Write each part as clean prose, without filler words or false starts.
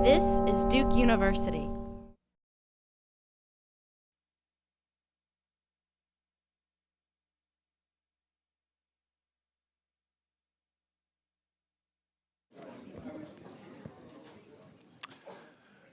This is Duke University.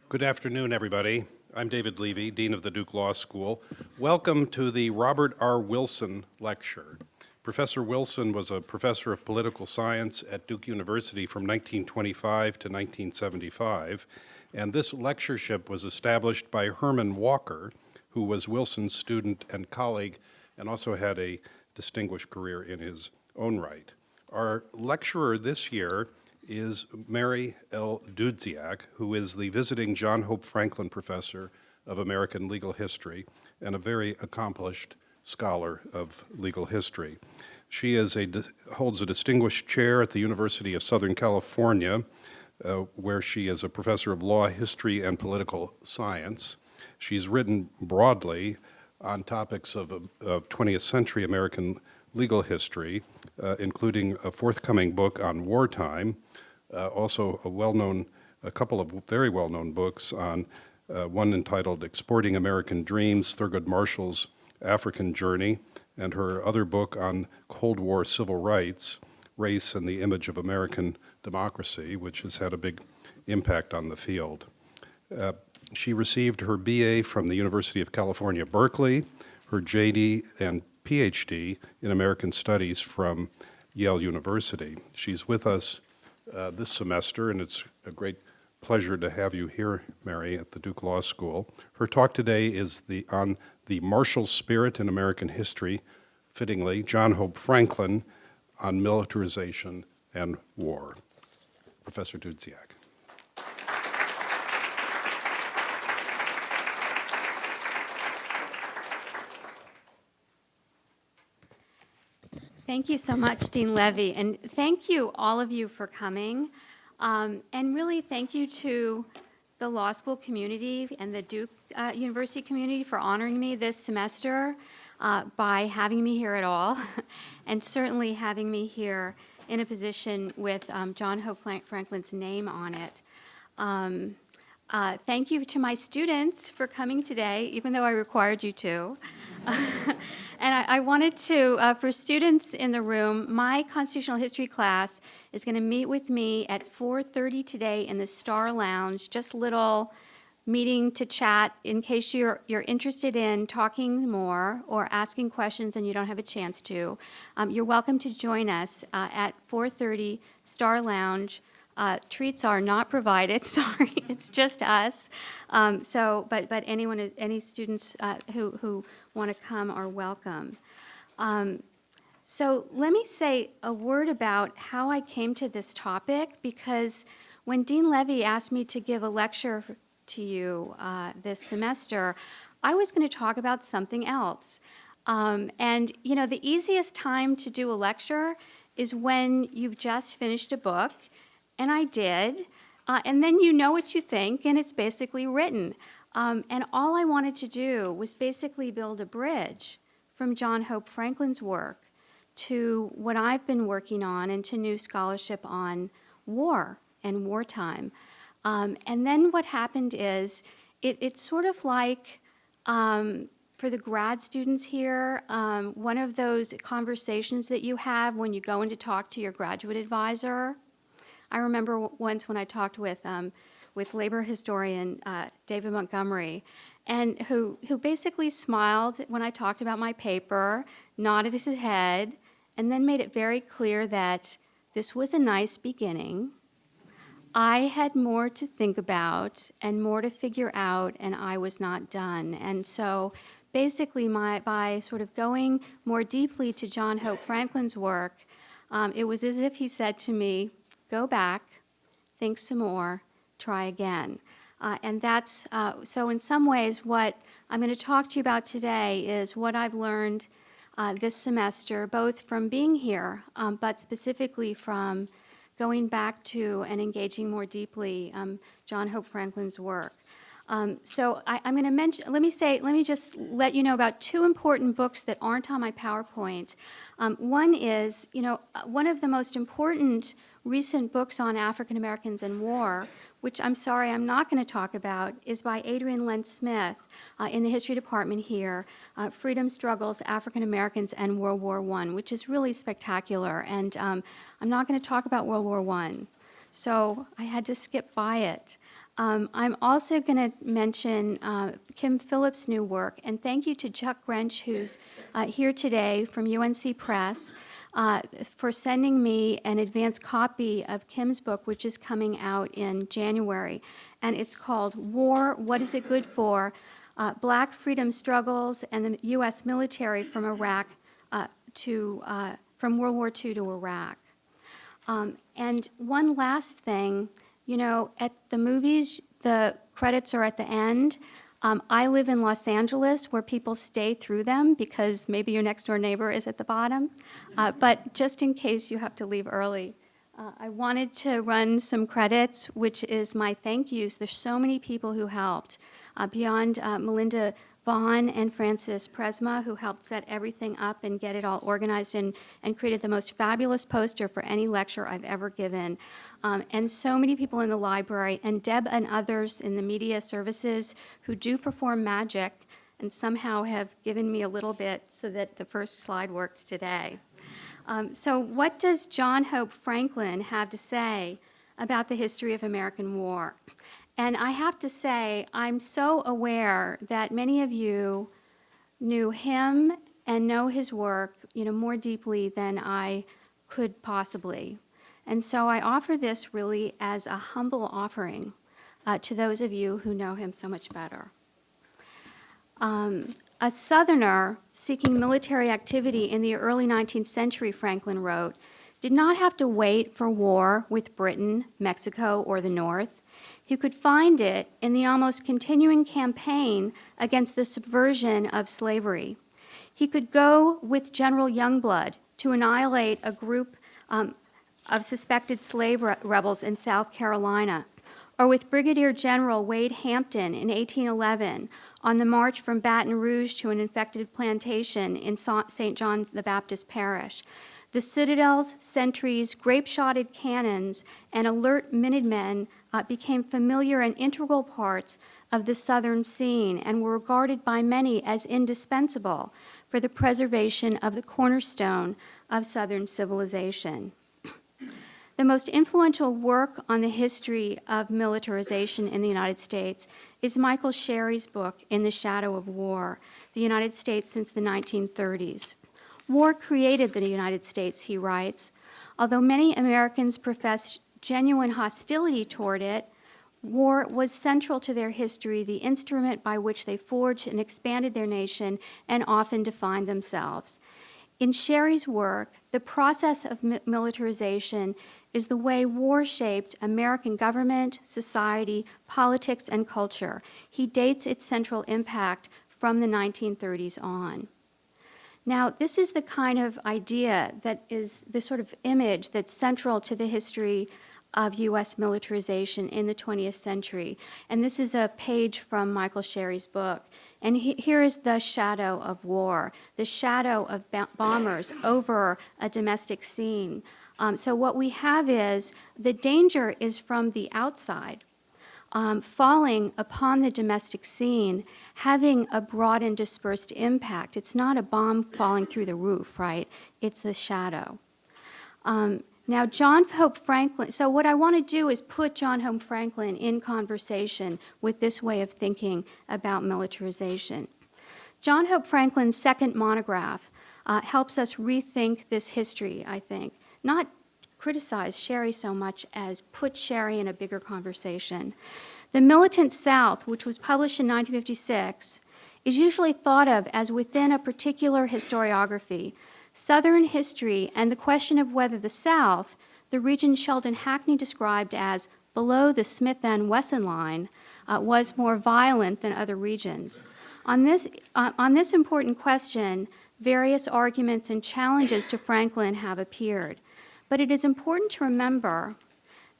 Good afternoon, everybody. I'm David Levy, Dean of the Duke Law School. Welcome to the Robert R. Wilson Lecture. Professor Wilson was a professor of political science at Duke University from 1925 to 1975, and this lectureship was established by Herman Walker, who was Wilson's student and colleague and also had a distinguished career in his own right. Our lecturer this year is Mary L. Dudziak, who is the visiting John Hope Franklin Professor of American Legal History and a very accomplished scholar of legal history. She holds a distinguished chair at the University of Southern California, where she is a professor of law, history, and political science. She's written broadly on topics of 20th century American legal history, including a forthcoming book on wartime, also a couple of very well-known books on one entitled Exporting American Dreams, Thurgood Marshall's African Journey, and her other book on Cold War civil rights, Race and the Image of American Democracy, which has had a big impact on the field. She received her BA from the University of California, Berkeley, her JD and PhD in American Studies from Yale University. She's with us this semester, and it's a great pleasure to have you here, Mary, at the Duke Law School. Her talk today is on the martial spirit in American history, fittingly, John Hope Franklin on militarization and war. Professor Dudziak. Thank you so much, Dean Levy, and thank you, all of you, for coming. And really, thank you to the law school community and the Duke University community for honoring me this semester by having me here at all, and certainly having me here in a position with John Hope Franklin's name on it. Thank you to my students for coming today, even though I required you to. And I wanted to, for students in the room, my constitutional history class is going to meet with me at 4:30 today in the Star Lounge, just a little meeting to chat in case you're interested in talking more or asking questions and you don't have a chance to. You're welcome to join us at 4:30 Star Lounge. Treats are not provided, sorry, it's just us. But any students who want to come are welcome. So let me say a word about how I came to this topic, because when Dean Levy asked me to give a lecture to you this semester, I was going to talk about something else. And you know, the easiest time to do a lecture is when you've just finished a book, and I did, and then you know what you think, and it's basically written. And all I wanted to do was basically build a bridge from John Hope Franklin's work to what I've been working on and to new scholarship on war and wartime. And then what happened is, it's sort of like, for the grad students here, one of those conversations that you have when you go in to talk to your graduate advisor. I remember once when I talked with labor historian David Montgomery, and who basically smiled when I talked about my paper, nodded his head, and then made it very clear that this was a nice beginning. I had more to think about and more to figure out, and I was not done. And so basically by sort of going more deeply to John Hope Franklin's work, it was as if he said to me, go back, think some more, try again. And that's, so in some ways, what I'm going to talk to you about today is what I've learned this semester, both from being here, but specifically from going back to and engaging more deeply John Hope Franklin's work. So I'm going to mention, let me just let you know about two important books that aren't on my PowerPoint. One is, one of the most important recent books on African Americans and war, which I'm sorry I'm not going to talk about, is by Adrienne Lentz-Smith in the history department here, Freedom Struggles, African Americans and World War I, which is really spectacular. And I'm not going to talk about World War I, so I had to skip by it. I'm also going to mention Kim Phillips' new work, and thank you to Chuck Grench, who's here today from UNC Press, for sending me an advance copy of Kim's book, which is coming out in January. And it's called War, What Is It Good For? Black Freedom Struggles and the U.S. Military from from World War II to Iraq. And one last thing, you know, at the movies, the credits are at the end. I live in Los Angeles, where people stay through them because maybe your next door neighbor is at the bottom. But just in case you have to leave early, I wanted to run some credits, which is my thank yous. There's so many people who helped, beyond Melinda Vaughn and Francis Presma, who helped set everything up and get it all organized and created the most fabulous poster for any lecture I've ever given. And so many people in the library, and Deb and others in the media services who do perform magic and somehow have given me a little bit so that the first slide worked today. So what does John Hope Franklin have to say about the history of American war? And I have to say, I'm so aware that many of you knew him and know his work, you know, more deeply than I could possibly. And so I offer this really as a humble offering to those of you who know him so much better. A Southerner seeking military activity in the early 19th century, Franklin wrote, did not have to wait for war with Britain, Mexico, or the North. He could find it in the almost continuing campaign against the subversion of slavery. He could go with General Youngblood to annihilate a group of suspected slave rebels in South Carolina, or with Brigadier General Wade Hampton in 1811 on the march from Baton Rouge to an infected plantation in St. John the Baptist Parish. The citadels, sentries, grape-shotted cannons, and alert Minutemen became familiar and integral parts of the Southern scene and were regarded by many as indispensable for the preservation of the cornerstone of Southern civilization. The most influential work on the history of militarization in the United States is Michael Sherry's book, In the Shadow of War, The United States Since the 1930s. War created the United States, he writes. Although many Americans professed genuine hostility toward it, war was central to their history, the instrument by which they forged and expanded their nation and often defined themselves. In Sherry's work, the process of militarization is the way war shaped American government, society, politics, and culture. He dates its central impact from the 1930s on. Now, this is the kind of idea that is the sort of image that's central to the history of U.S. militarization in the 20th century. And this is a page from Michael Sherry's book. And here is the shadow of war, the shadow of bombers over a domestic scene. So what we have is the danger is from the outside, falling upon the domestic scene, having a broad and dispersed impact. It's not a bomb falling through the roof, right? It's the shadow. Now, John Hope Franklin, so what I want to do is put John Hope Franklin in conversation with this way of thinking about militarization. John Hope Franklin's second monograph helps us rethink this history, I think. Not criticize Sherry so much as put Sherry in a bigger conversation. The Militant South, which was published in 1956, is usually thought of as within a particular historiography. Southern history and the question of whether the South, the region Sheldon Hackney described as below the Smith and Wesson line, was more violent than other regions. On this important question, various arguments and challenges to Franklin have appeared. But it is important to remember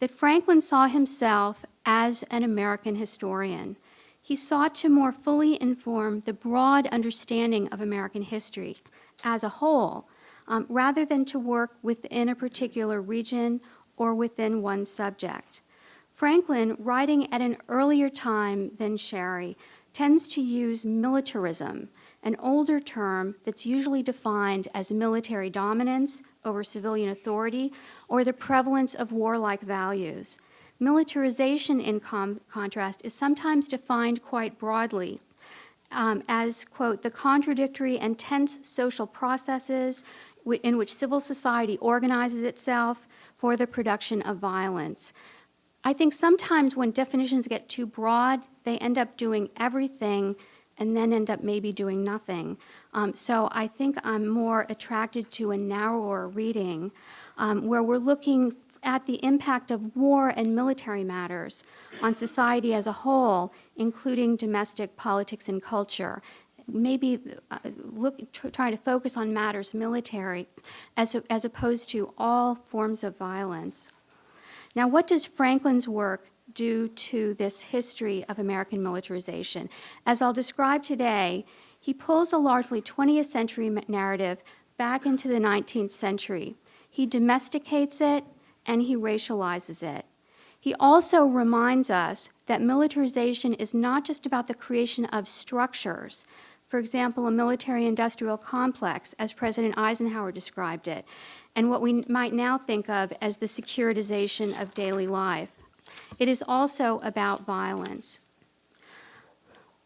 that Franklin saw himself as an American historian. He sought to more fully inform the broad understanding of American history as a whole, rather than to work within a particular region or within one subject. Franklin, writing at an earlier time than Sherry, tends to use militarism, an older term that's usually defined as military dominance over civilian authority or the prevalence of warlike values. Militarization, in contrast, is sometimes defined quite broadly as, quote, the contradictory and tense social processes in which civil society organizes itself for the production of violence. I think sometimes when definitions get too broad, they end up doing everything and then end up maybe doing nothing. So I think I'm more attracted to a narrower reading where we're looking at the impact of war and military matters on society as a whole, including domestic politics and culture. Maybe try to focus on matters military as opposed to all forms of violence. Now, what does Franklin's work do to this history of American militarization? As I'll describe today, he pulls a largely 20th century narrative back into the 19th century. He domesticates it and he racializes it. He also reminds us that militarization is not just about the creation of structures, for example, a military-industrial complex, as President Eisenhower described it, and what we might now think of as the securitization of daily life. It is also about violence.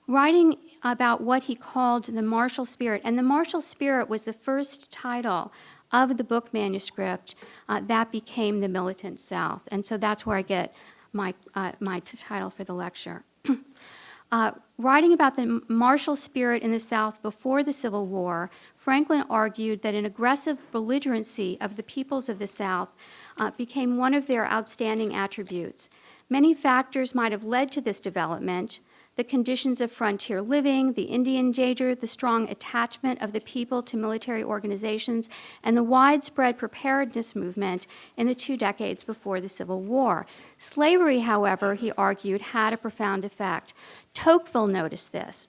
Writing about what he called the martial spirit, and the martial spirit was the first title of the book manuscript that became the Militant South, and so that's where I get my title for the lecture. Writing about the martial spirit in the South before the Civil War, Franklin argued that an aggressive belligerency of the peoples of the South became one of their outstanding attributes. Many factors might have led to this development: the conditions of frontier living, the Indian danger, the strong attachment of the people to military organizations, and the widespread preparedness movement in the 2 decades before the Civil War. Slavery, however, he argued, had a profound effect. Tocqueville noticed this,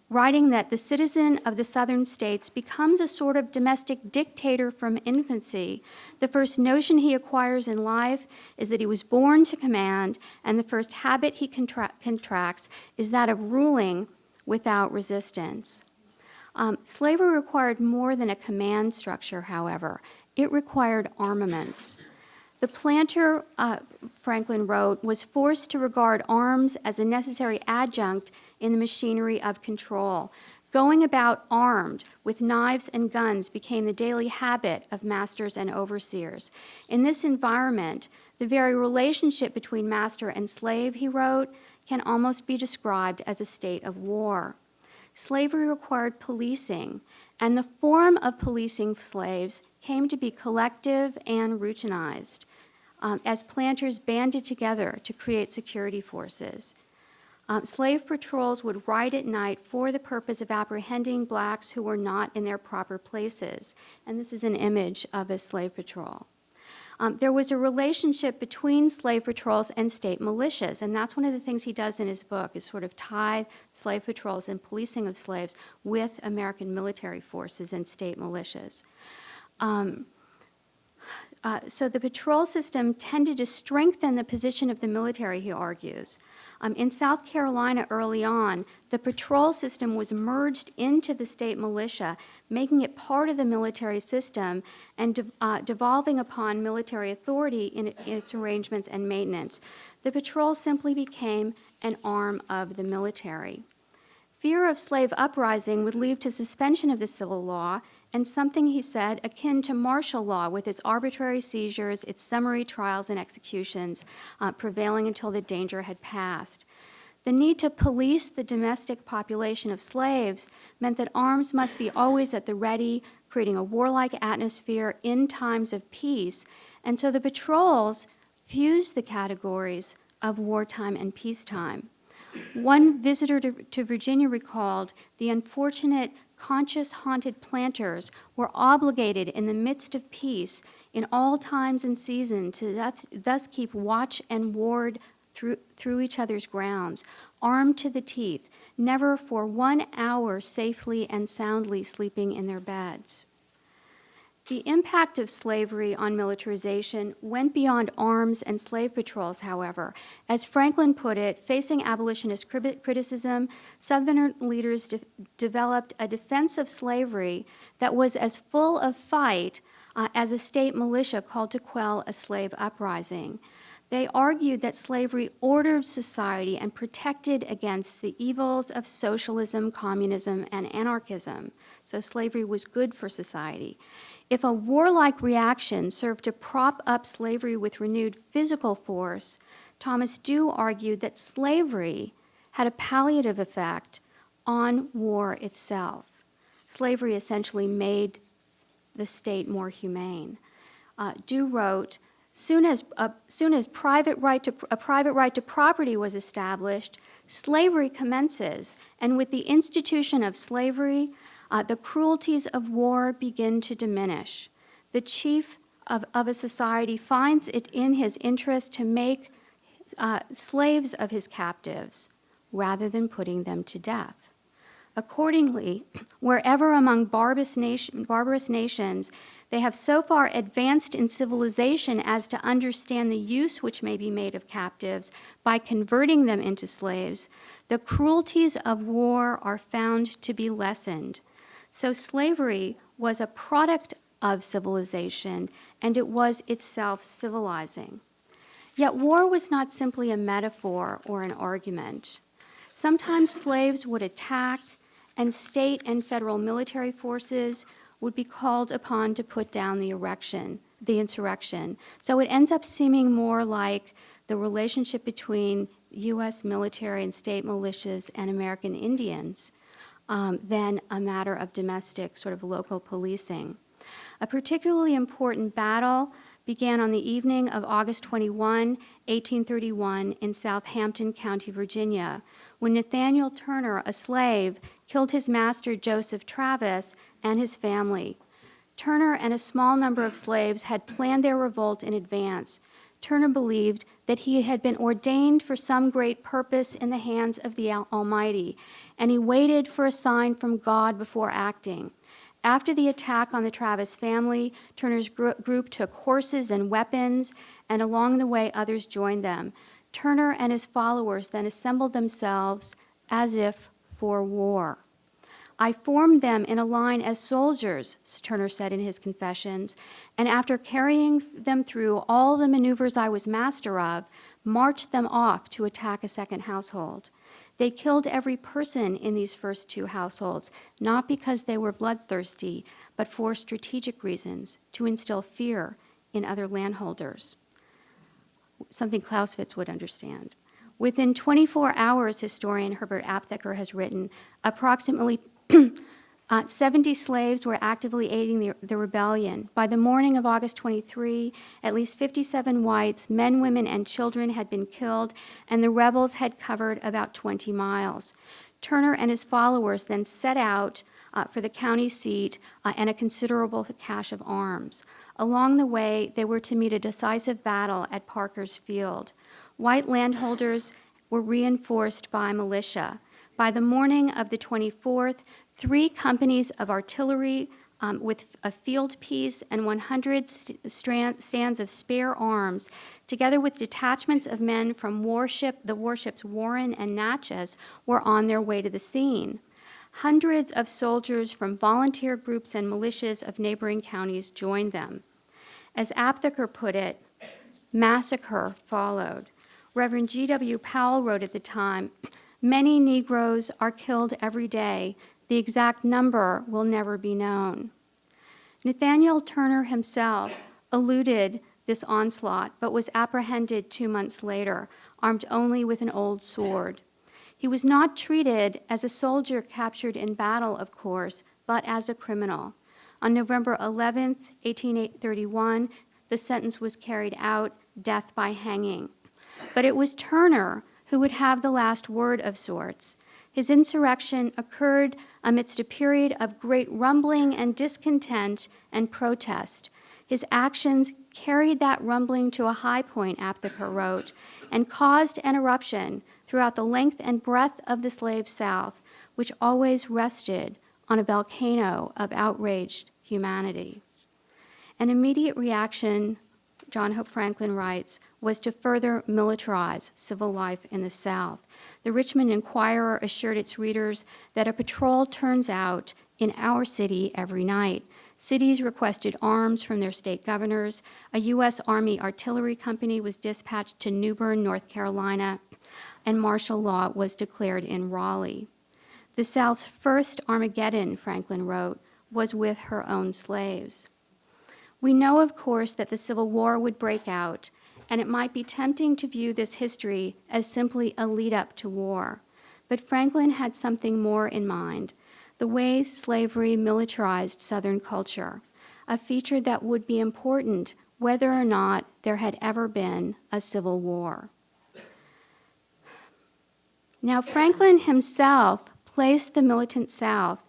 writing that the citizen of the southern states becomes a sort of domestic dictator from infancy. The first notion he acquires in life is that he was born to command, and the first habit he contracts is that of ruling without resistance. Slavery required more than a command structure, however. It required armaments. The planter, Franklin wrote, was forced to regard arms as a necessary adjunct in the machinery of control. Going about armed with knives and guns became the daily habit of masters and overseers. In this environment, the very relationship between master and slave, he wrote, can almost be described as a state of war. Slavery required policing, and the form of policing slaves came to be collective and routinized as planters banded together to create security forces. Slave patrols would ride at night for the purpose of apprehending blacks who were not in their proper places. And this is an image of a slave patrol. There was a relationship between slave patrols and state militias, and that's one of the things he does in his book, is sort of tie slave patrols and policing of slaves with American military forces and state militias. So the patrol system tended to strengthen the position of the military, he argues. In South Carolina early on, the patrol system was merged into the state militia, making it part of the military system and devolving upon military authority in its arrangements and maintenance. The patrol simply became an arm of the military. Fear of slave uprising would lead to suspension of the civil law and something, he said, akin to martial law with its arbitrary seizures, its summary trials and executions, prevailing until the danger had passed. The need to police the domestic population of slaves meant that arms must be always at the ready, creating a warlike atmosphere in times of peace, and so the patrols fused the categories of wartime and peacetime. One visitor to Virginia recalled the unfortunate conscience-haunted planters were obligated in the midst of peace in all times and seasons to thus keep watch and ward through each other's grounds, armed to the teeth, never for 1 hour safely and soundly sleeping in their beds. The impact of slavery on militarization went beyond arms and slave patrols, however. As Franklin put it, facing abolitionist criticism, Southern leaders developed a defense of slavery that was as full of fight as a state militia called to quell a slave uprising. They argued that slavery ordered society and protected against the evils of socialism, communism, and anarchism. So slavery was good for society. If a warlike reaction served to prop up slavery with renewed physical force, Thomas Dew argued that slavery had a palliative effect on war itself. Slavery essentially made the state more humane. Dew wrote, soon as a private right to property was established, slavery commences, and with the institution of slavery, the cruelties of war begin to diminish. The chief of a society finds it in his interest to make slaves of his captives rather than putting them to death. Accordingly, wherever among barbarous nations they have so far advanced in civilization as to understand the use which may be made of captives by converting them into slaves, the cruelties of war are found to be lessened. So slavery was a product of civilization, and it was itself civilizing. Yet war was not simply a metaphor or an argument. Sometimes slaves would attack, and state and federal military forces would be called upon to put down the insurrection. So it ends up seeming more like the relationship between U.S. military and state militias and American Indians than a matter of domestic, sort of local policing. A particularly important battle began on the evening of August 21, 1831, in Southampton County, Virginia, when Nathaniel Turner, a slave, killed his master, Joseph Travis, and his family. Turner and a small number of slaves had planned their revolt in advance. Turner believed that he had been ordained for some great purpose in the hands of the Almighty, and he waited for a sign from God before acting. After the attack on the Travis family, Turner's group took horses and weapons, and along the way, others joined them. Turner and his followers then assembled themselves as if for war. I formed them in a line as soldiers, Turner said in his confessions, and after carrying them through all the maneuvers I was master of, marched them off to attack a second household. They killed every person in these first two households, not because they were bloodthirsty, but for strategic reasons, to instill fear in other landholders, something Clausewitz would understand. Within 24 hours, historian Herbert Aptheker has written, approximately 70 slaves were actively aiding the rebellion. By the morning of August 23, at least 57 whites, men, women, and children had been killed, and the rebels had covered about 20 miles. Turner and his followers then set out for the county seat and a considerable cache of arms. Along the way, they were to meet a decisive battle at Parker's Field. White landholders were reinforced by militia. By the morning of the 24th, 3 companies of artillery with a field piece and 100 stands of spare arms, together with detachments of men from the warships Warren and Natchez, were on their way to the scene. Hundreds of soldiers from volunteer groups and militias of neighboring counties joined them. As Aptheker put it, massacre followed. Reverend G.W. Powell wrote at the time, "Many Negroes are killed every day. The exact number will never be known." Nathaniel Turner himself eluded this onslaught, but was apprehended 2 months later, armed only with an old sword. He was not treated as a soldier captured in battle, of course, but as a criminal. On November 11, 1831, the sentence was carried out, death by hanging. But it was Turner who would have the last word of sorts. His insurrection occurred amidst a period of great rumbling and discontent and protest. His actions carried that rumbling to a high point, Aptheker wrote, and caused an eruption throughout the length and breadth of the slave South, which always rested on a volcano of outraged humanity. An immediate reaction, John Hope Franklin writes, was to further militarize civil life in the South. The Richmond Enquirer assured its readers that a patrol turns out in our city every night. Cities requested arms from their state governors. A U.S. Army artillery company was dispatched to New Bern, North Carolina, and martial law was declared in Raleigh. The South's first Armageddon, Franklin wrote, was with her own slaves. We know, of course, that the Civil War would break out, and it might be tempting to view this history as simply a lead-up to war. But Franklin had something more in mind: the way slavery militarized Southern culture, a feature that would be important whether or not there had ever been a Civil War. Now, Franklin himself placed the militant South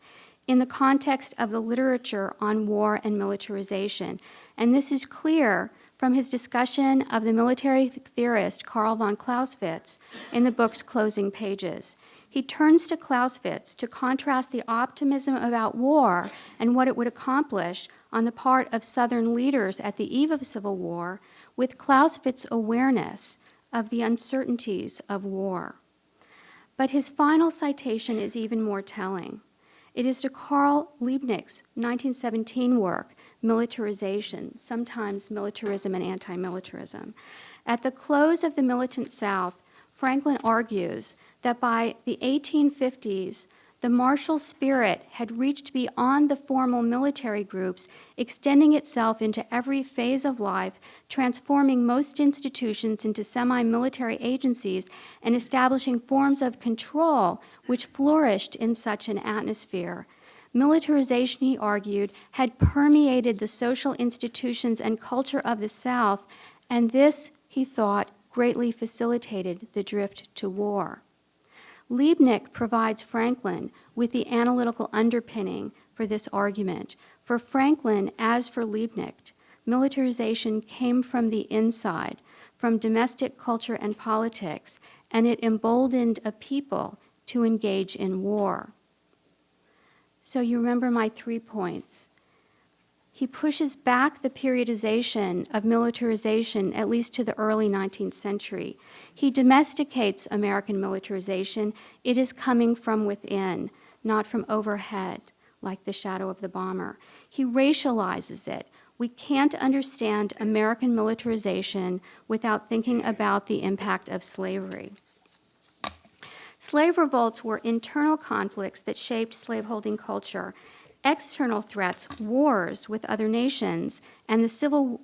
in the context of the literature on war and militarization, and this is clear from his discussion of the military theorist Karl von Clausewitz in the book's closing pages. He turns to Clausewitz to contrast the optimism about war and what it would accomplish on the part of Southern leaders at the eve of civil war with Clausewitz's awareness of the uncertainties of war. But his final citation is even more telling. It is to Karl Liebknecht's 1917 work, Militarization, sometimes Militarism and Anti-Militarism. At the close of the militant South, Franklin argues that by the 1850s, the martial spirit had reached beyond the formal military groups, extending itself into every phase of life, transforming most institutions into semi-military agencies, and establishing forms of control which flourished in such an atmosphere. Militarization, he argued, had permeated the social institutions and culture of the South, and this, he thought, greatly facilitated the drift to war. Liebknecht provides Franklin with the analytical underpinning for this argument. For Franklin, as for Liebknecht, militarization came from the inside, from domestic culture and politics, and it emboldened a people to engage in war. So you remember my 3 points. He pushes back the periodization of militarization, at least to the early 19th century. He domesticates American militarization. It is coming from within, not from overhead, like the shadow of the bomber. He racializes it. We can't understand American militarization without thinking about the impact of slavery. Slave revolts were internal conflicts that shaped slaveholding culture. External threats, wars with other nations, and the Civil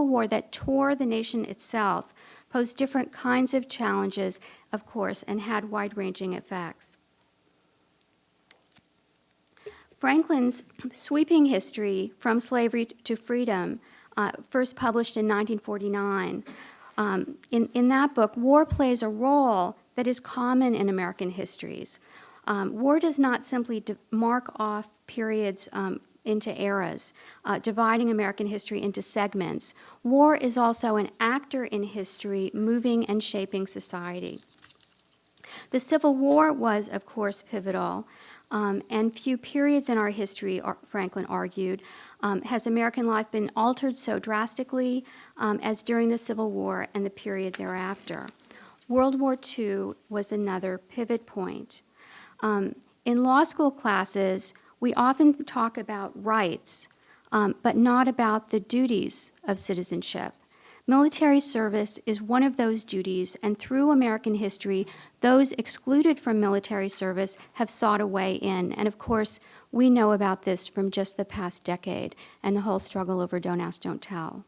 War that tore the nation itself posed different kinds of challenges, of course, and had wide-ranging effects. Franklin's sweeping history from slavery to freedom, first published in 1949, in that book, war plays a role that is common in American histories. War does not simply mark off periods into eras, dividing American history into segments. War is also an actor in history, moving and shaping society. The Civil War was, of course, pivotal, and few periods in our history, Franklin argued, has American life been altered so drastically as during the Civil War and the period thereafter. World War II was another pivot point. In law school classes, we often talk about rights, but not about the duties of citizenship. Military service is one of those duties, and through American history, those excluded from military service have sought a way in. And of course, we know about this from just the past decade and the whole struggle over Don't Ask, Don't Tell.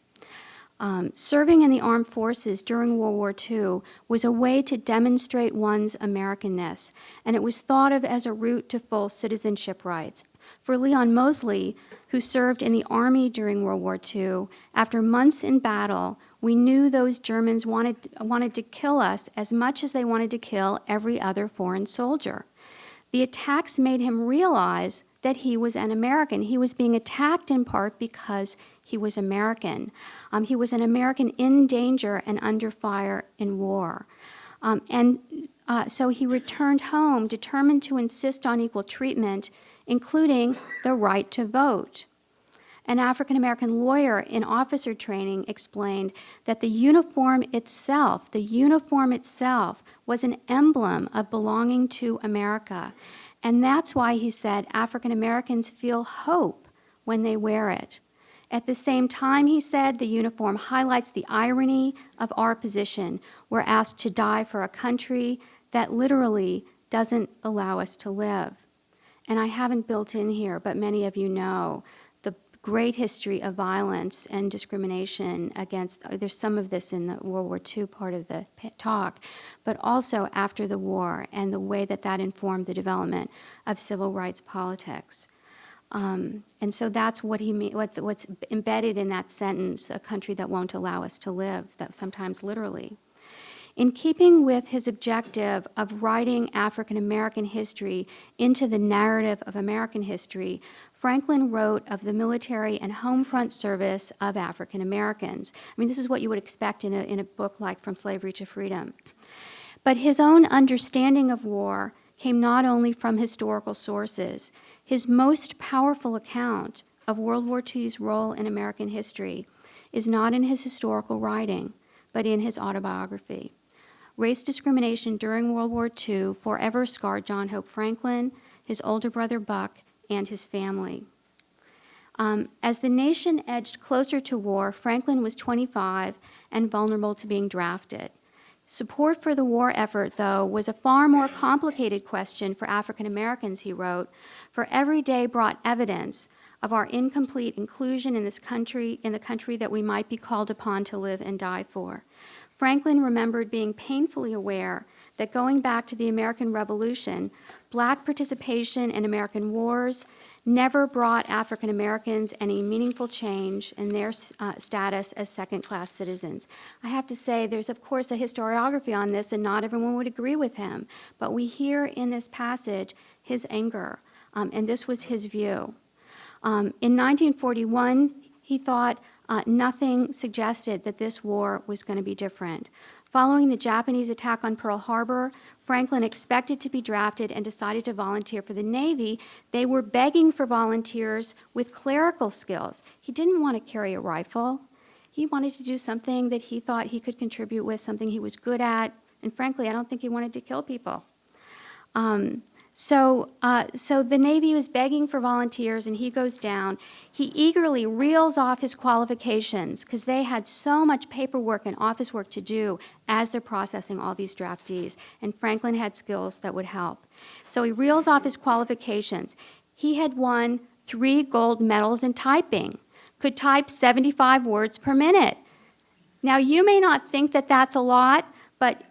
Serving in the armed forces during World War II was a way to demonstrate one's Americanness, and it was thought of as a route to full citizenship rights. For Leon Mosley, who served in the Army during World War II, after months in battle, we knew those Germans wanted to kill us as much as they wanted to kill every other foreign soldier. The attacks made him realize that he was an American. He was being attacked in part because he was American. He was an American in danger and under fire in war. So he returned home determined to insist on equal treatment, including the right to vote. An African-American lawyer in officer training explained that the uniform itself was an emblem of belonging to America. And that's why he said African-Americans feel hope when they wear it. At the same time, he said, the uniform highlights the irony of our position. We're asked to die for a country that literally doesn't allow us to live. And I haven't built in here, but many of you know the great history of violence and discrimination against, there's some of this in the World War II part of the talk, but also after the war and the way that that informed the development of civil rights politics. And so that's what he what's embedded in that sentence, a country that won't allow us to live, that sometimes literally. In keeping with his objective of writing African American history into the narrative of American history, Franklin wrote of the military and home front service of African Americans. I mean, this is what you would expect in a book like From Slavery to Freedom. But his own understanding of war came not only from historical sources. His most powerful account of World War II's role in American history is not in his historical writing, but in his autobiography. Race discrimination during World War II forever scarred John Hope Franklin, his older brother Buck, and his family. As the nation edged closer to war, Franklin was 25 and vulnerable to being drafted. Support for the war effort, though, was a far more complicated question for African Americans, he wrote, for every day brought evidence of our incomplete inclusion in this country, in the country that we might be called upon to live and die for. Franklin remembered being painfully aware that going back to the American Revolution, Black participation in American wars never brought African Americans any meaningful change in their status as second-class citizens. I have to say, there's of course a historiography on this, and not everyone would agree with him, but we hear in this passage his anger, and this was his view. In 1941, he thought nothing suggested that this war was going to be different. Following the Japanese attack on Pearl Harbor, Franklin expected to be drafted and decided to volunteer for the Navy. They were begging for volunteers with clerical skills. He didn't want to carry a rifle. He wanted to do something that he thought he could contribute with, something he was good at, and frankly, I don't think he wanted to kill people. So the Navy was begging for volunteers, and he goes down. He eagerly reels off his qualifications because they had so much paperwork and office work to do as they're processing all these draftees, and Franklin had skills that would help. So he reels off his qualifications. He had won 3 gold medals in typing, could type 75 words per minute. Now, you may not think that that's a lot, but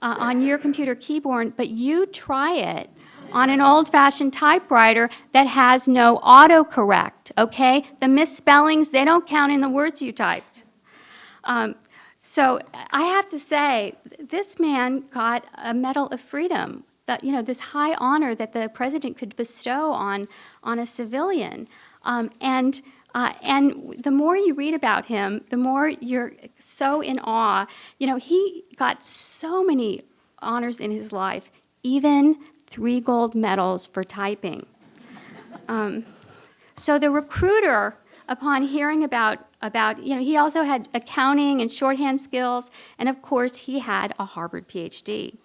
on your computer keyboard, but you try it on an old-fashioned typewriter that has no autocorrect, okay? The misspellings, they don't count in the words you typed. So I have to say, this man got a Medal of Freedom, that, you know, this high honor that the president could bestow on a civilian. And the more you read about him, the more you're so in awe. You know, he got so many honors in his life, even 3 gold medals for typing. So the recruiter, upon hearing about, you know, he also had accounting and shorthand skills, and of course he had a Harvard PhD.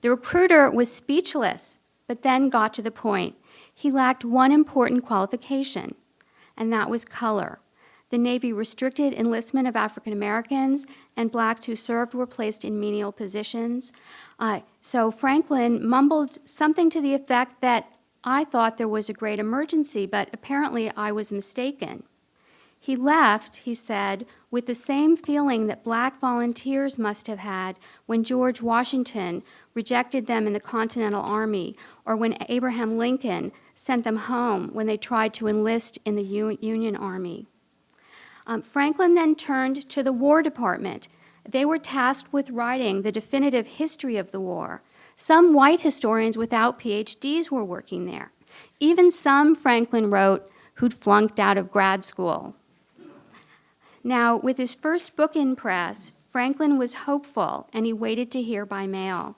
The recruiter was speechless, but then got to the point. He lacked one important qualification, and that was color. The Navy restricted enlistment of African Americans, and Blacks who served were placed in menial positions. So Franklin mumbled something to the effect that I thought there was a great emergency, but apparently I was mistaken. He left, he said, with the same feeling that Black volunteers must have had when George Washington rejected them in the Continental Army, or when Abraham Lincoln sent them home when they tried to enlist in the Union Army. Franklin then turned to the War Department. They were tasked with writing the definitive history of the war. Some white historians without PhDs were working there. Even some, Franklin wrote, who'd flunked out of grad school. Now, with his first book in press, Franklin was hopeful, and he waited to hear by mail.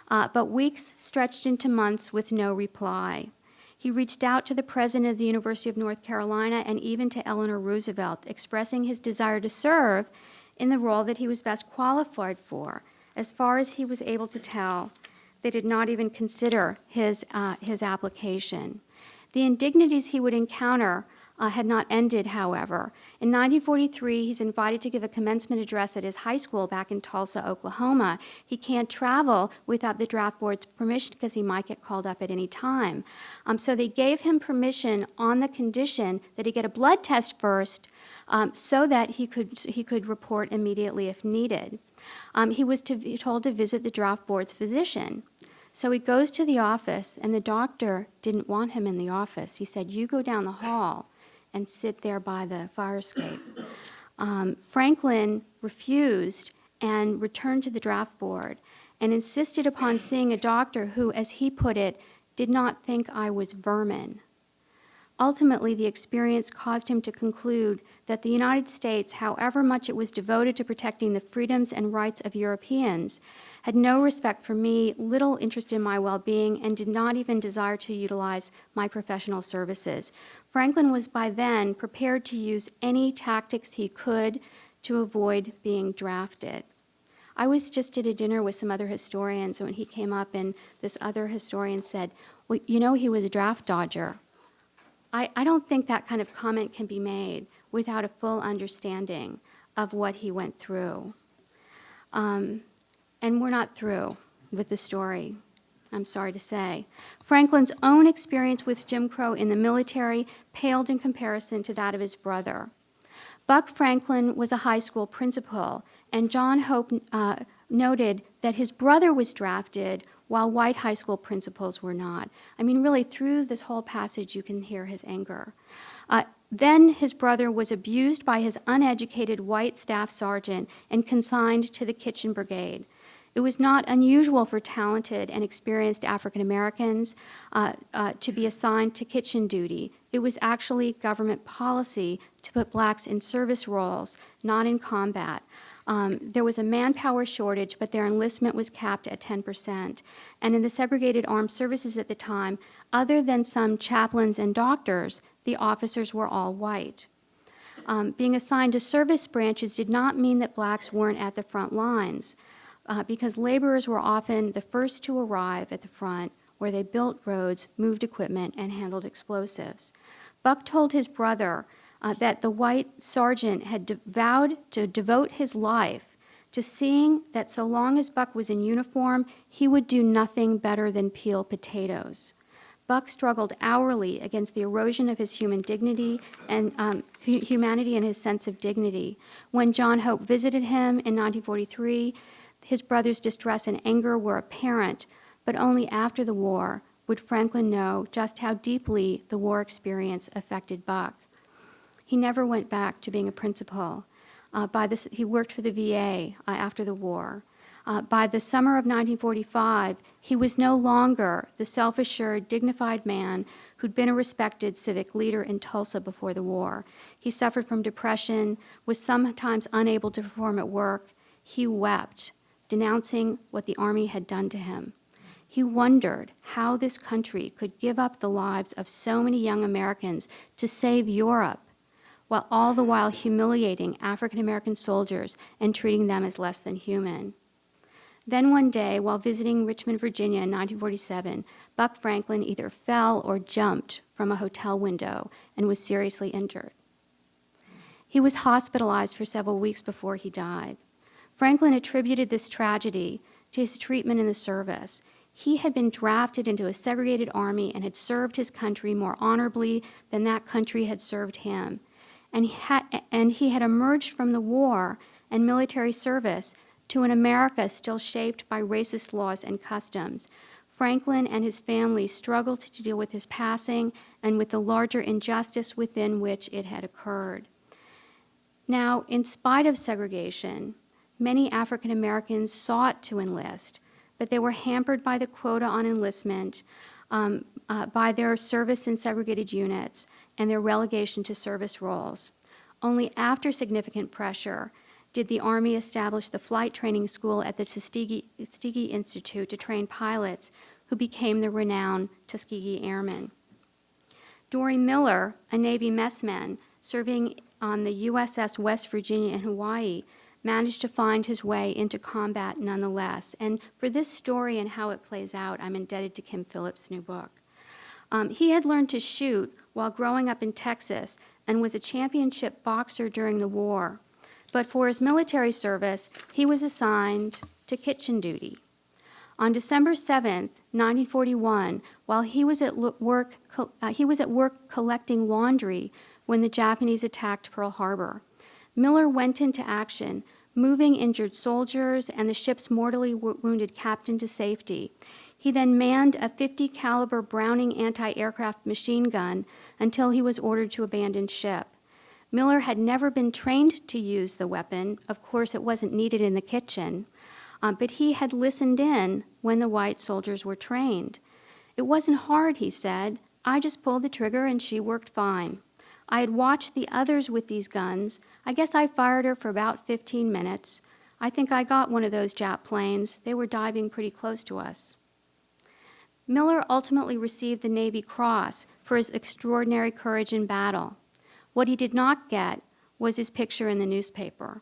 But weeks stretched into months with no reply. He reached out to the president of the University of North Carolina and even to Eleanor Roosevelt, expressing his desire to serve in the role that he was best qualified for. As far as he was able to tell, they did not even consider his application. The indignities he would encounter had not ended, however. In 1943, he's invited to give a commencement address at his high school back in Tulsa, Oklahoma. He can't travel without the draft board's permission because he might get called up at any time. So they gave him permission on the condition that he get a blood test first so that he could report immediately if needed. He was told to visit the draft board's physician. So he goes to the office, and the doctor didn't want him in the office. He said, "You go down the hall and sit there by the fire escape." Franklin refused and returned to the draft board and insisted upon seeing a doctor who, as he put it, did not think I was vermin. Ultimately, the experience caused him to conclude that the United States, however much it was devoted to protecting the freedoms and rights of Europeans, had no respect for me, little interest in my well-being, and did not even desire to utilize my professional services. Franklin was by then prepared to use any tactics he could to avoid being drafted. I was just at a dinner with some other historians when he came up, and this other historian said, "Well, you know, he was a draft dodger." I don't think that kind of comment can be made without a full understanding of what he went through. And we're not through with the story, I'm sorry to say. Franklin's own experience with Jim Crow in the military paled in comparison to that of his brother. Buck Franklin was a high school principal, and John Hope noted that his brother was drafted while white high school principals were not. I mean, really, through this whole passage, you can hear his anger. Then his brother was abused by his uneducated white staff sergeant and consigned to the kitchen brigade. It was not unusual for talented and experienced African Americans to be assigned to kitchen duty. It was actually government policy to put blacks in service roles, not in combat. There was a manpower shortage, but their enlistment was capped at 10%. And in the segregated armed services at the time, other than some chaplains and doctors, the officers were all white. Being assigned to service branches did not mean that blacks weren't at the front lines, because laborers were often the first to arrive at the front, where they built roads, moved equipment, and handled explosives. Buck told his brother that the white sergeant had vowed to devote his life to seeing that so long as Buck was in uniform, he would do nothing better than peel potatoes. Buck struggled hourly against the erosion of his human dignity and humanity and his sense of dignity. When John Hope visited him in 1943, his brother's distress and anger were apparent, but only after the war would Franklin know just how deeply the war experience affected Buck. He never went back to being a principal. He worked for the VA after the war. By the summer of 1945, he was no longer the self-assured, dignified man who'd been a respected civic leader in Tulsa before the war. He suffered from depression, was sometimes unable to perform at work. He wept, denouncing what the Army had done to him. He wondered how this country could give up the lives of so many young Americans to save Europe, while all the while humiliating African-American soldiers and treating them as less than human. Then one day, while visiting Richmond, Virginia in 1947, Buck Franklin either fell or jumped from a hotel window and was seriously injured. He was hospitalized for several weeks before he died. Franklin attributed this tragedy to his treatment in the service. He had been drafted into a segregated army and had served his country more honorably than that country had served him. And he had emerged from the war and military service to an America still shaped by racist laws and customs. Franklin and his family struggled to deal with his passing and with the larger injustice within which it had occurred. Now, in spite of segregation, many African Americans sought to enlist, but they were hampered by the quota on enlistment, by their service in segregated units, and their relegation to service roles. Only after significant pressure did the Army establish the flight training school at the Tuskegee Institute to train pilots who became the renowned Tuskegee Airmen. Dory Miller, a Navy messman serving on the USS West Virginia in Hawaii, managed to find his way into combat nonetheless. And for this story and how it plays out, I'm indebted to Kim Phillips' new book. He had learned to shoot while growing up in Texas and was a championship boxer during the war. But for his military service, he was assigned to kitchen duty. On December 7, 1941, while he was at work collecting laundry when the Japanese attacked Pearl Harbor. Miller went into action, moving injured soldiers and the ship's mortally wounded captain to safety. He then manned a .50 caliber Browning anti-aircraft machine gun until he was ordered to abandon ship. Miller had never been trained to use the weapon. Of course, it wasn't needed in the kitchen, but he had listened in when the white soldiers were trained. It wasn't hard, he said. I just pulled the trigger and she worked fine. I had watched the others with these guns. I guess I fired her for about 15 minutes. I think I got one of those Jap planes. They were diving pretty close to us. Miller ultimately received the Navy Cross for his extraordinary courage in battle. What he did not get was his picture in the newspaper.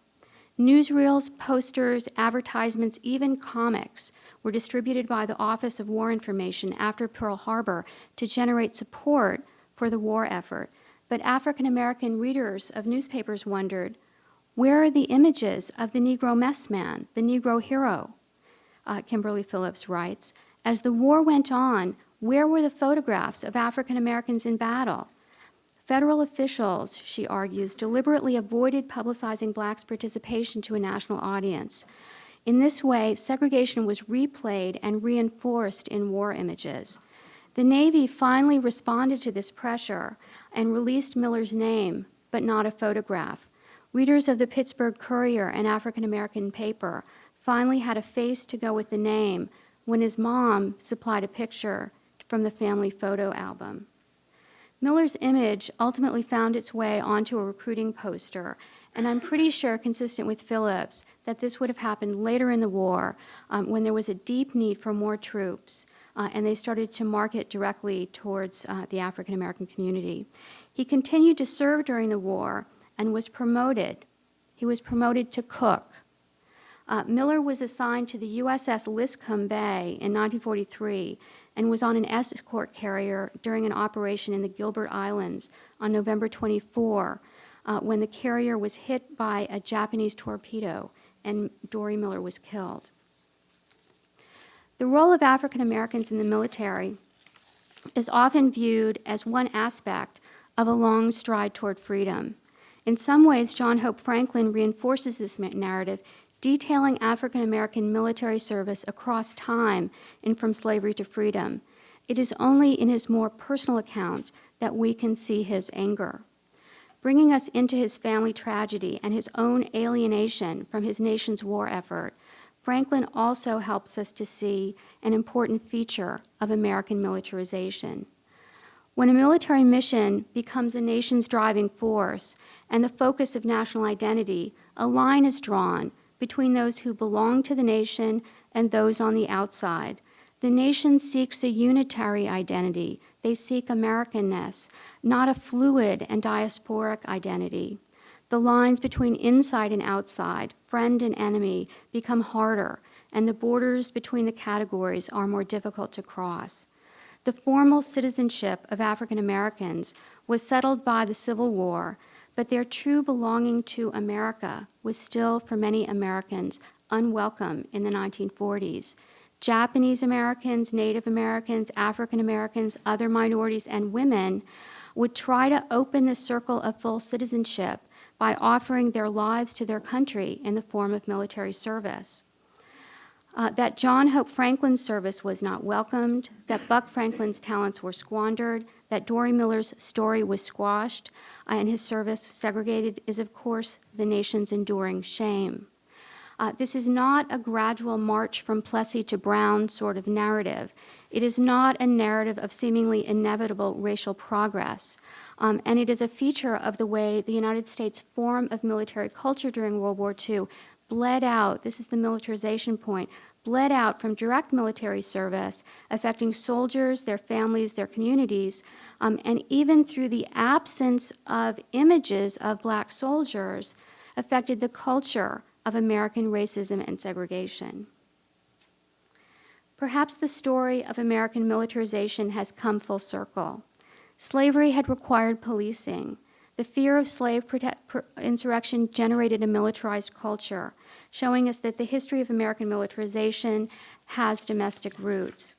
Newsreels, posters, advertisements, even comics were distributed by the Office of War Information after Pearl Harbor to generate support for the war effort. But African-American readers of newspapers wondered, where are the images of the Negro messman, the Negro hero? Kimberly Phillips writes, as the war went on, where were the photographs of African-Americans in battle? Federal officials, she argues, deliberately avoided publicizing blacks' participation to a national audience. In this way, segregation was replayed and reinforced in war images. The Navy finally responded to this pressure and released Miller's name, but not a photograph. Readers of the Pittsburgh Courier, an African-American paper, finally had a face to go with the name when his mom supplied a picture from the family photo album. Miller's image ultimately found its way onto a recruiting poster, and I'm pretty sure, consistent with Phillips, that this would have happened later in the war when there was a deep need for more troops, and they started to market directly towards the African-American community. He continued to serve during the war and was promoted. He was promoted to cook. Miller was assigned to the USS Liscombe Bay in 1943 and was on an escort carrier during an operation in the Gilbert Islands on November 24 when the carrier was hit by a Japanese torpedo and Dory Miller was killed. The role of African Americans in the military is often viewed as one aspect of a long stride toward freedom. In some ways, John Hope Franklin reinforces this narrative, detailing African American military service across time and from slavery to freedom. It is only in his more personal account that we can see his anger. Bringing us into his family tragedy and his own alienation from his nation's war effort, Franklin also helps us to see an important feature of American militarization. When a military mission becomes a nation's driving force and the focus of national identity, a line is drawn between those who belong to the nation and those on the outside. The nation seeks a unitary identity. They seek Americanness, not a fluid and diasporic identity. The lines between inside and outside, friend and enemy, become harder, and the borders between the categories are more difficult to cross. The formal citizenship of African Americans was settled by the Civil War, but their true belonging to America was still, for many Americans, unwelcome in the 1940s. Japanese Americans, Native Americans, African Americans, other minorities, and women would try to open the circle of full citizenship by offering their lives to their country in the form of military service. That John Hope Franklin's service was not welcomed, that Buck Franklin's talents were squandered, that Dory Miller's story was squashed, and his service segregated is, of course, the nation's enduring shame. This is not a gradual march from Plessy to Brown sort of narrative. It is not a narrative of seemingly inevitable racial progress, and it is a feature of the way the United States form of military culture during World War II bled out, this is the militarization point, bled out from direct military service, affecting soldiers, their families, their communities, and even through the absence of images of black soldiers, affected the culture of American racism and segregation. Perhaps the story of American militarization has come full circle. Slavery had required policing. The fear of slave insurrection generated a militarized culture, showing us that the history of American militarization has domestic roots.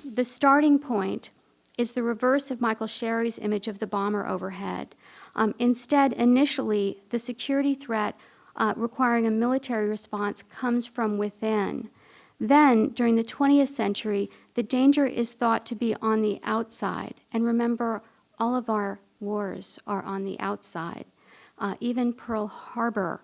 The starting point is the reverse of Michael Sherry's image of the bomber overhead. Instead, initially, the security threat requiring a military response comes from within. Then, during the 20th century, the danger is thought to be on the outside. And remember, all of our wars are on the outside. Even Pearl Harbor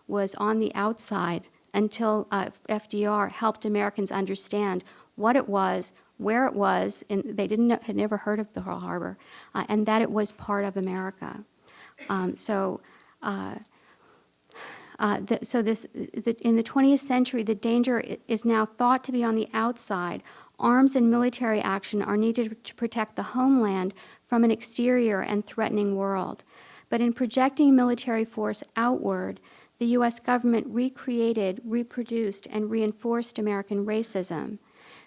was on the outside until FDR helped Americans understand what it was, where it was, and they had never heard of Pearl Harbor, and that it was part of America. In the 20th century, the danger is now thought to be on the outside. Arms and military action are needed to protect the homeland from an exterior and threatening world. But in projecting military force outward, the U.S. government recreated, reproduced, and reinforced American racism.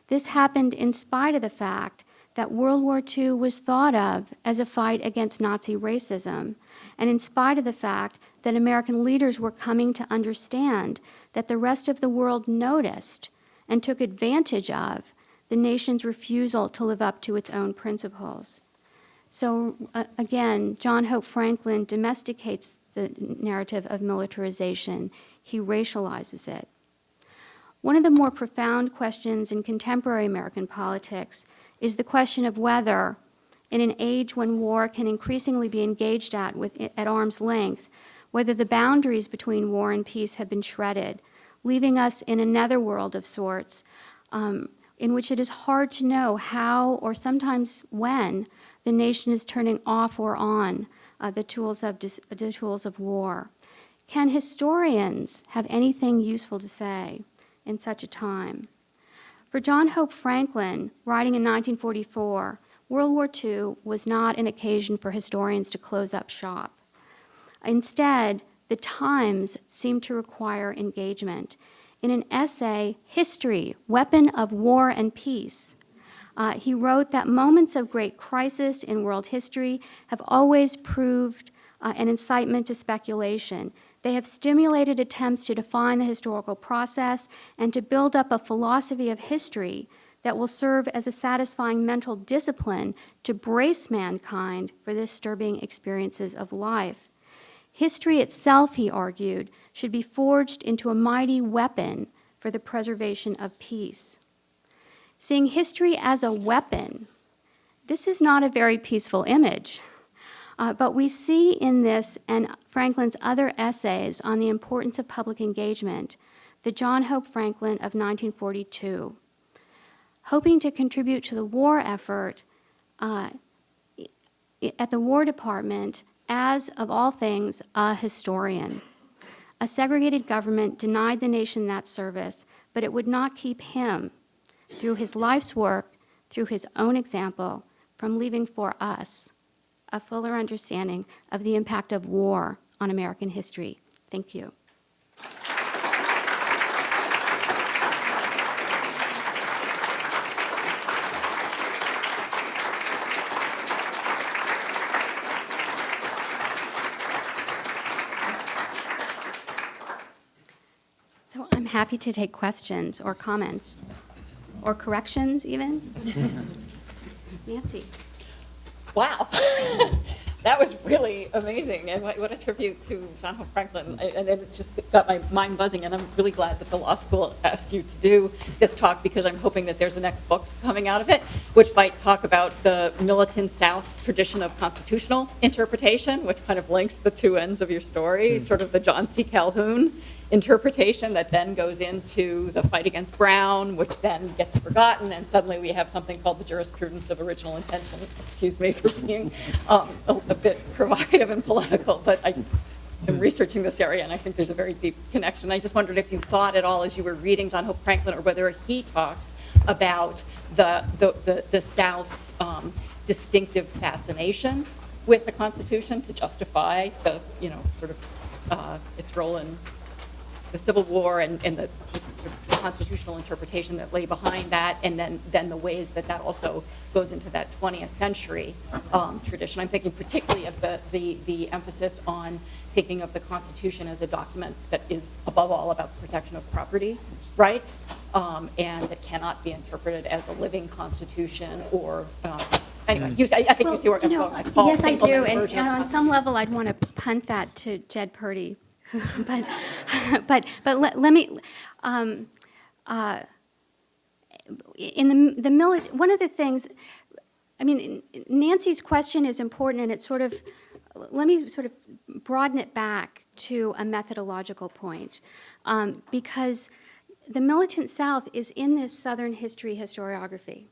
This happened in spite of the fact that World War II was thought of as a fight against Nazi racism, and in spite of the fact that American leaders were coming to understand that the rest of the world noticed and took advantage of the nation's refusal to live up to its own principles. So again, John Hope Franklin domesticates the narrative of militarization. He racializes it. One of the more profound questions in contemporary American politics is the question of whether, in an age when war can increasingly be engaged at arm's length, whether the boundaries between war and peace have been shredded, leaving us in a netherworld of sorts, in which it is hard to know how or sometimes when the nation is turning off or on the tools of war. Can historians have anything useful to say in such a time? For John Hope Franklin, writing in 1944, World War II was not an occasion for historians to close up shop. Instead, the times seemed to require engagement. In an essay, History, Weapon of War and Peace, he wrote that moments of great crisis in world history have always proved an incitement to speculation. They have stimulated attempts to define the historical process and to build up a philosophy of history that will serve as a satisfying mental discipline to brace mankind for the disturbing experiences of life. History itself, he argued, should be forged into a mighty weapon for the preservation of peace. Seeing history as a weapon, this is not a very peaceful image. But we see in this and Franklin's other essays on the importance of public engagement, the John Hope Franklin of 1942. Hoping to contribute to the war effort at the War Department as, of all things, a historian. A segregated government denied the nation that service, but it would not keep him, through his life's work, through his own example, from leaving for us a fuller understanding of the impact of war on American history. Thank you. So I'm happy to take questions or comments or corrections even. Nancy. Wow, that was really amazing, and what a tribute to John Hope Franklin, and it's just got my mind buzzing, and I'm really glad that the law school asked you to do this talk, because I'm hoping that there's a next book coming out of it, which might talk about the militant South tradition of constitutional interpretation, which kind of links the two ends of your story, sort of the John C. Calhoun interpretation that then goes into the fight against Brown, which then gets forgotten, and suddenly we have something called the jurisprudence of original intention. Excuse me for being a bit provocative and political, but am researching this area, and I think there's a very deep connection. I just wondered if you thought at all as you were reading John Hope Franklin, or whether he talks about the South's distinctive fascination with the Constitution to justify the, sort of its role in the Civil War and the constitutional interpretation that lay behind that, and then the ways that also goes into that 20th century tradition. I'm thinking particularly of the emphasis on thinking of the Constitution as a document that is above all about the protection of property rights, and that cannot be interpreted as a living constitution or anyway, I think you see where I'm going. Yes, I do, and on some level, I'd want to punt that to Jed Purdy, but let me. In the one of the things, I mean, Nancy's question is important, and it's sort of, let me sort of broaden it back to a methodological point, because the militant South is in this Southern history historiography,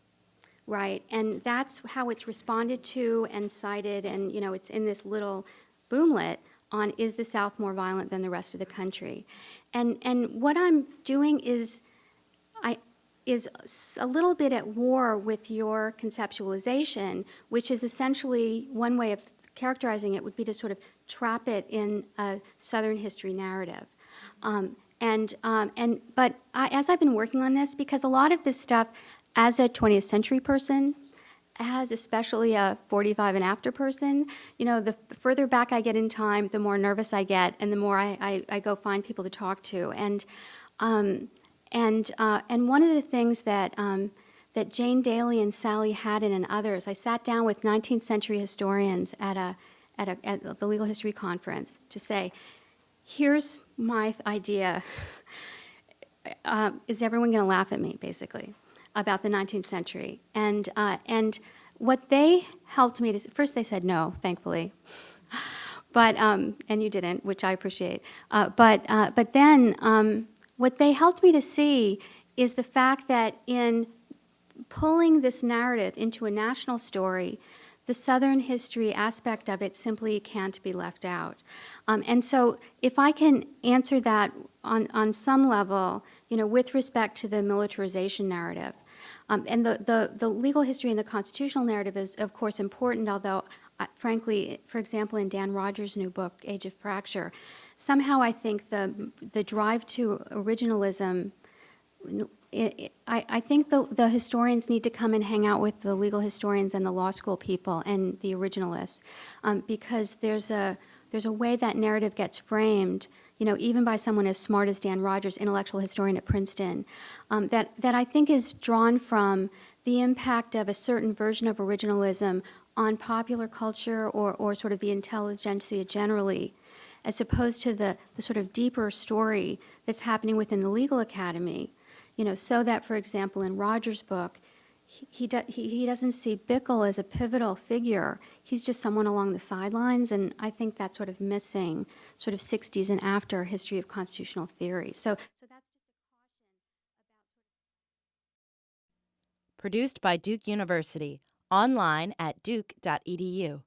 right? And that's how it's responded to and cited, and it's in this little boomlet on is the South more violent than the rest of the country, and what I'm doing is a little bit at war with your conceptualization, which is essentially one way of characterizing it would be to sort of trap it in a Southern history narrative. But as I've been working on this, because a lot of this stuff, as a 20th century person, as especially a 45 and after person, the further back I get in time, the more nervous I get, and the more I go find people to talk to. And one of the things that Jane Daly and Sally Haddon and others, I sat down with 19th century historians at the Legal History Conference to say, here's my idea. Is everyone going to laugh at me, basically, about the 19th century? And what they helped me to, first they said no, thankfully, but and you didn't, which I appreciate. But then what they helped me to see is the fact that in pulling this narrative into a national story, the Southern history aspect of it simply can't be left out. And so if I can answer that on some level, with respect to the militarization narrative, and the legal history and the constitutional narrative is, of course, important, although, frankly, for example, in Dan Rogers' new book, Age of Fracture, somehow I think the drive to originalism, I think the historians need to come and hang out with the legal historians and the law school people and the originalists, because there's a way that narrative gets framed, even by someone as smart as Dan Rogers, intellectual historian at Princeton, that I think is drawn from the impact of a certain version of originalism on popular culture or sort of the intelligentsia generally, as opposed to the sort of deeper story that's happening within the legal academy, so that, for example, in Rogers' book, he doesn't see Bickle as a pivotal figure. He's just someone along the sidelines, and I think that's sort of missing sort of 60s and after history of constitutional theory. So that's just a caution about... Produced by Duke University, online at duke.edu.